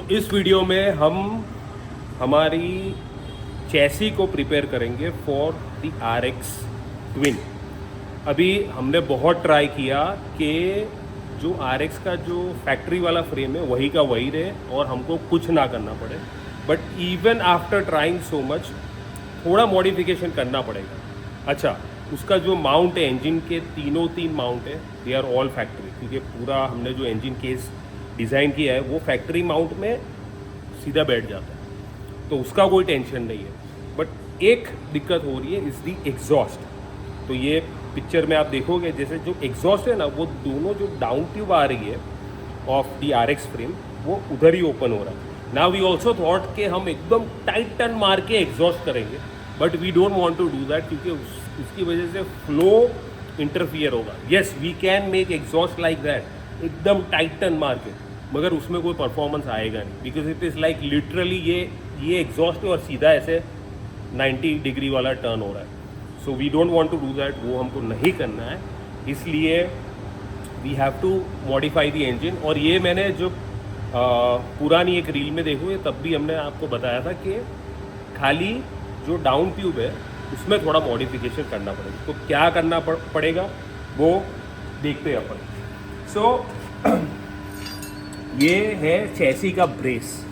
तो इस वीडियो में हम हमारी चैसी को प्रिपेयर करेंगे फॉर द RX ट्विन। अभी हमने बहुत ट्राई किया कि जो RX का जो फैक्ट्री वाला फ्रेम है वही का वही रहे और हमको कुछ ना करना पड़े, but even after trying so much थोड़ा मॉडिफिकेशन करना पड़ेगा। अच्छा, उसका जो माउंट है, इंजन के तीन माउंट है, दे आर ऑल फैक्ट्री, क्योंकि पूरा हमने जो इंजन केस डिज़ाइन किया है वो फैक्ट्री माउंट में सीधा बैठ जाता है, तो उसका कोई टेंशन नहीं है। बट एक दिक्कत हो रही है इज़ दी एग्जॉस्ट। तो ये पिक्चर में आप देखोगे जैसे जो एग्जॉस्ट है ना, वो दोनों जो डाउन ट्यूब आ रही है ऑफ दी RX फ्रेम वो उधर ही ओपन हो रहा है। नाउ वी ऑल्सो थॉट कि हम एकदम टाइट टर्न मार के एग्जॉस्ट करेंगे, but we don't want to do that, क्योंकि उसकी वजह से फ्लो इंटरफियर होगा। Yes, we can make exhaust like that, एकदम टाइट टर्न मार के, मगर उसमें कोई परफॉर्मेंस आएगा नहीं, because it is like literally ये एग्जॉस्ट है और सीधा ऐसे 90 डिग्री वाला टर्न हो रहा है। So we don't want to do that, वो हमको नहीं करना है, इसलिए we have to modify the engine. और ये मैंने जो पुरानी एक रील में देखो, तब भी हमने आपको बताया था कि खाली जो डाउन ट्यूब है उसमें थोड़ा मॉडिफिकेशन करना पड़ेगा। तो क्या करना पड़ेगा वो देखते हैं अपन। सो ये है चैसी का ब्रेस,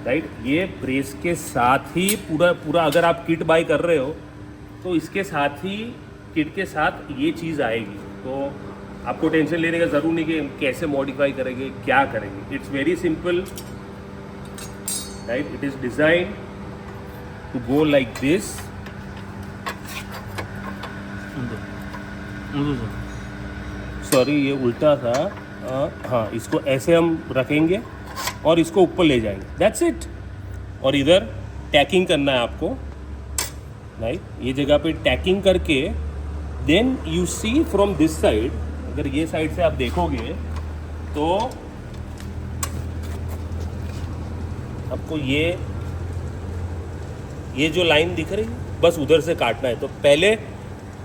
राइट। ये ब्रेस के साथ ही पूरा अगर आप किट बाय कर रहे हो तो इसके साथ ही किट के साथ ये चीज़ आएगी। तो आपको टेंशन लेने का ज़रूर नहीं कि कैसे मॉडिफाई करेंगे, क्या करेंगे। It's very simple, right. It is design to go like this. Sorry, ये उल्टा था। हाँ, इसको ऐसे हम रखेंगे और इसको ऊपर ले जाएंगे, दैट्स इट। और इधर टैकिंग करना है आपको, राइट। ये जगह पे टैकिंग करके then you see from this side, अगर ये साइड से आप देखोगे तो आपको ये जो लाइन दिख रही है बस उधर से काटना है। तो पहले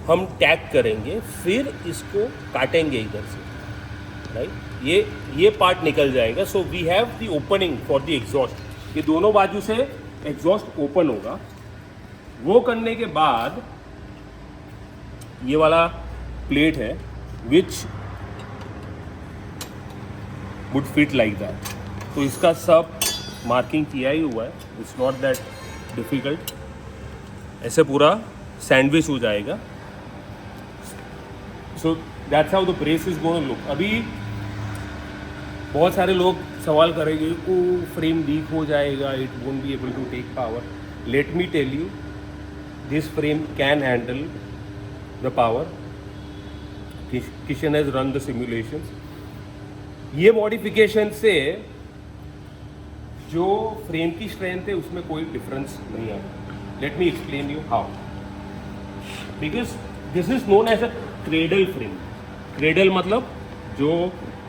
हम टैग करेंगे, फिर इसको काटेंगे इधर से, राइट। ये पार्ट निकल जाएगा। So we have the opening for the exhaust. ये दोनों बाजू से एग्जॉस्ट ओपन होगा। वो करने के बाद ये वाला प्लेट है which would fit like that. तो इसका सब मार्किंग किया ही हुआ है, इट्स नॉट दैट डिफिकल्ट। ऐसे पूरा सैंडविच हो जाएगा। So that's how the brace is going to look. अभी बहुत सारे लोग सवाल करेंगे को फ्रेम वीक हो जाएगा, it won't be able to take power. Let me tell you, this frame can handle the power. Kishan has run the simulations. ये मॉडिफिकेशन से जो फ्रेम की स्ट्रेंथ है उसमें कोई डिफरेंस नहीं आता। Let me explain you how. Because this is known as a cradle frame. Cradle मतलब जो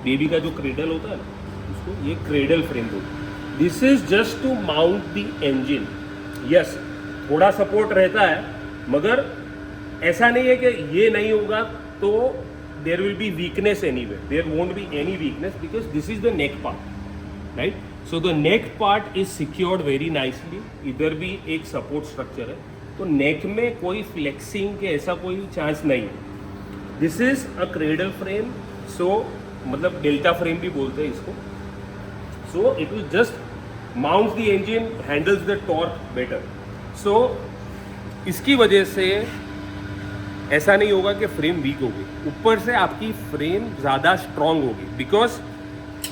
बेबी का जो क्रेडल होता है ना, उसको ये क्रेडल फ्रेम बोलते हैं। This is just to mount the engine. Yes, थोड़ा सपोर्ट रहता है, मगर ऐसा नहीं है कि ये नहीं होगा तो there will be weakness anywhere. There won't be any weakness because this is the neck part, right. So the neck part is secured very nicely. इधर भी एक सपोर्ट स्ट्रक्चर है, तो नेक में कोई फ्लेक्सिंग के ऐसा कोई चांस नहीं है। This is a cradle frame, so मतलब डेल्टा फ्रेम भी बोलते हैं इसको। So it will just mount the engine, handles the torque better. So इसकी वजह से ऐसा नहीं होगा कि फ्रेम वीक होगी, ऊपर से आपकी फ्रेम ज़्यादा स्ट्रांग होगी, because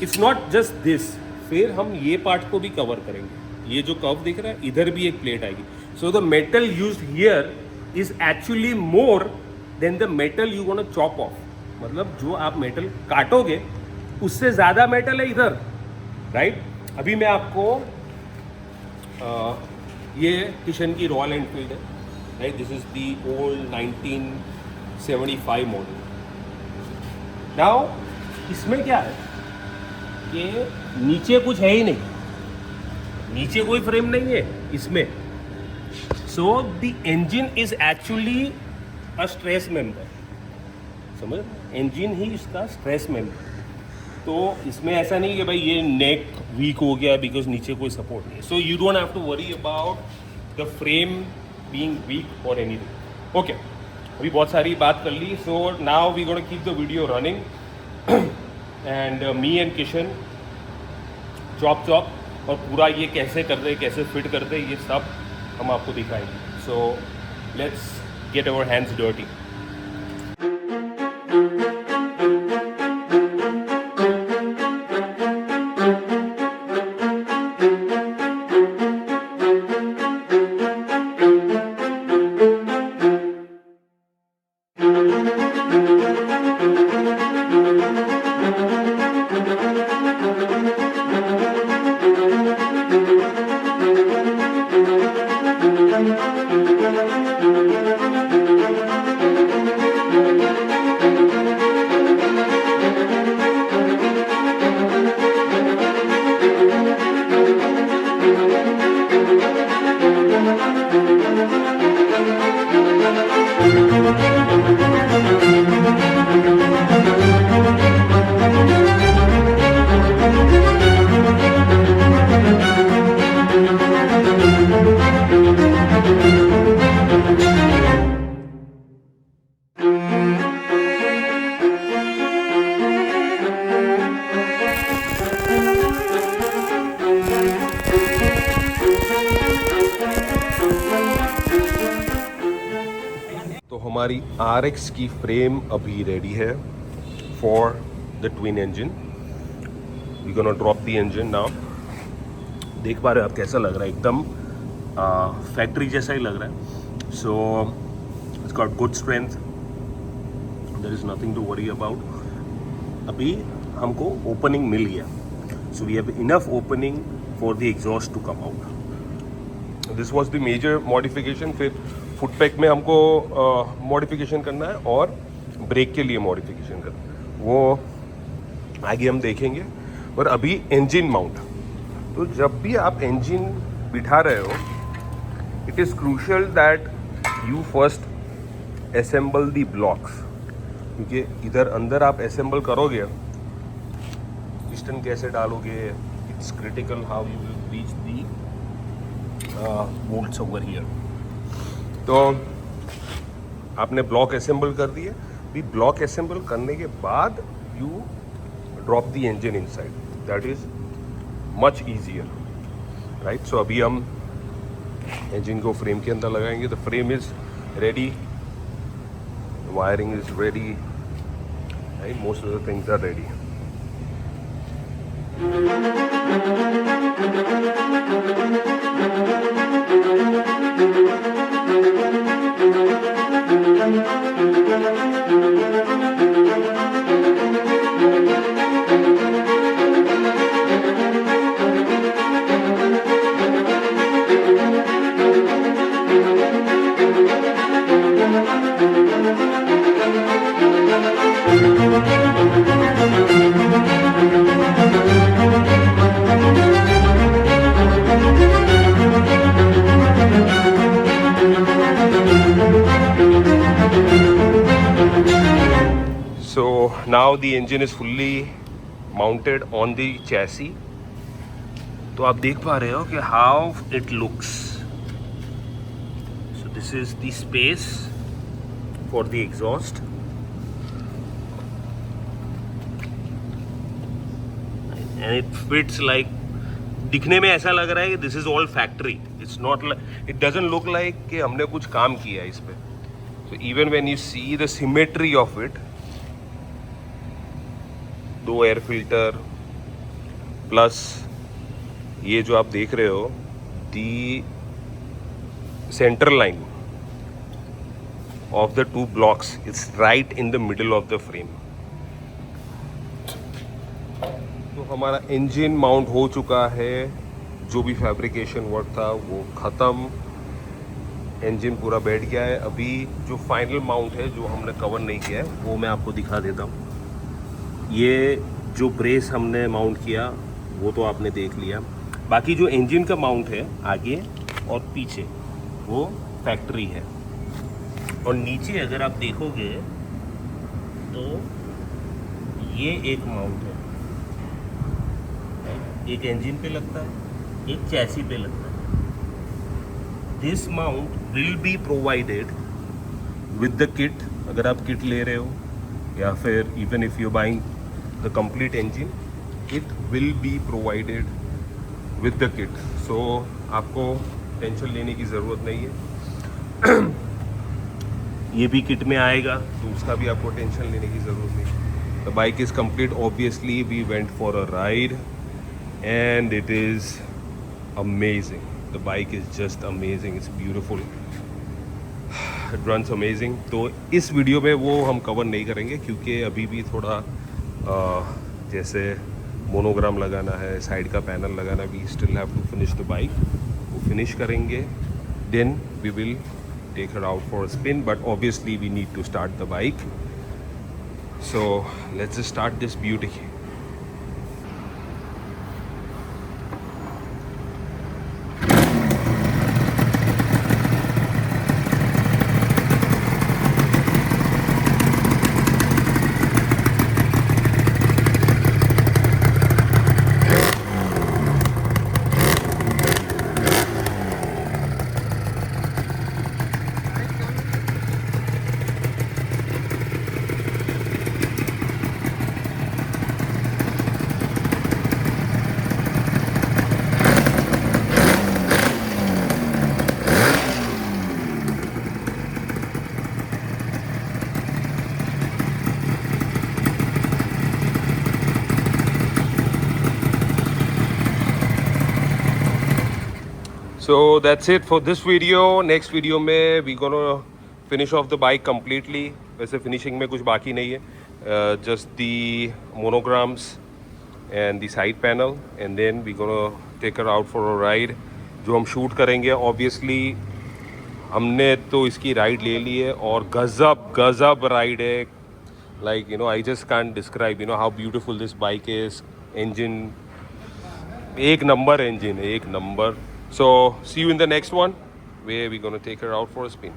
it's not just this. फिर हम ये पार्ट को भी कवर करेंगे। ये जो कर्व दिख रहा है, इधर भी एक प्लेट आएगी। So the metal used here is actually more than the metal you gonna chop of. मतलब जो आप मेटल काटोगे उससे ज़्यादा मेटल है इधर, राइट। अभी मैं आपको ये किशन की रॉयल एनफील्ड है, right. This is the old 1975 model. Now इसमें क्या है कि नीचे कुछ है ही नहीं, नीचे कोई फ्रेम नहीं है इसमें। So the engine is actually a stress member, समझ, इंजन ही इसका स्ट्रेस मेंबर। तो इसमें ऐसा नहीं कि भाई ये नेक वीक हो गया बिकॉज नीचे कोई सपोर्ट नहीं है. So you don't have to worry about the frame being weak और एनीथिंग. ओके, अभी बहुत सारी बात कर ली. So now we gonna keep the video running and me and Kishan chop और पूरा ये कैसे कर रहे, कैसे फिट करते, ये सब हम आपको दिखाएंगे. So let's get our hands dirty. हमारी RX की फ्रेम अभी रेडी है for the twin engine. We gonna drop the engine now. देख पा रहे हो आप कैसा लग रहा है, एकदम फैक्ट्री जैसा ही लग रहा है. So it's got good strength, there is nothing to worry about. अभी हमको ओपनिंग मिल गया, so we have enough opening for the exhaust to come out. This was the major modification. फिर फुट पैक में हमको मॉडिफिकेशन करना है और ब्रेक के लिए मॉडिफिकेशन करना है, वो आगे हम देखेंगे. और अभी इंजन माउंट. तो जब भी आप इंजन बिठा रहे हो, it is crucial that you first assemble the blocks, क्योंकि इधर अंदर आप असेंबल करोगे, पिस्टन कैसे डालोगे, it's critical how you will reach the bolts over here. तो आपने ब्लॉक असेंबल कर दिए. भी ब्लॉक असेंबल करने के बाद you drop the engine inside. That is much easier, right. So अभी हम इंजन को फ्रेम के अंदर लगाएंगे. The frame is ready, wiring is ready, right. Most of the things are ready. So now the engine is fully mounted on the chassis. तो आप देख पा रहे हो कि how it looks. So this is the space for the exhaust. And it fits like, दिखने में ऐसा लग रहा है कि this is all factory. It's not like, it doesn't look like कि हमने कुछ काम किया है इस पे. So even when you see the symmetry of it, दो एयर फिल्टर प्लस ये जो आप देख रहे हो, the centre line of the two blocks it's right in the middle of the frame. तो हमारा इंजन माउंट हो चुका है. जो भी फैब्रिकेशन वर्क था वो ख़त्म. इंजन पूरा बैठ गया है. अभी जो फाइनल माउंट है, जो हमने कवर नहीं किया है, वो मैं आपको दिखा देता हूँ. ये जो ब्रेस हमने माउंट किया वो तो आपने देख लिया. बाकी जो इंजन का माउंट है आगे और पीछे, वो फैक्ट्री है. और नीचे अगर आप देखोगे तो ये एक माउंट है, एक इंजन पे लगता है, एक चैसी पे लगता है. This mount will be provided with the kit. अगर आप किट ले रहे हो या फिर even if you buying the complete engine, it will be provided with the kit. So आपको टेंशन लेने की ज़रूरत नहीं है. ये भी किट में आएगा तो उसका भी आपको टेंशन लेने की ज़रूरत नहीं. The bike is complete. Obviously we went for a ride and it is amazing. The bike is just amazing. It's beautiful. It runs amazing. तो इस वीडियो में वो हम कवर नहीं करेंगे क्योंकि अभी भी थोड़ा जैसे मोनोग्राम लगाना है, साइड का पैनल लगाना, we still have to finish the bike. वो फिनिश करेंगे, then we will take her out for a spin, but obviously we need to start the bike. So let's just start this beauty. So that's it for this video. Next video में we gonna finish off the bike completely. वैसे finishing में कुछ बाकी नहीं है. Just the monograms and the side panel, and then we gonna take her out for a ride. जो हम shoot करेंगे obviously हमने तो इसकी राइड ले ली है और गजब राइड है. Like I just can't describe how beautiful this bike is. Engine एक नंबर engine है, एक number. So see you in the next one where we're going to take her out for a spin.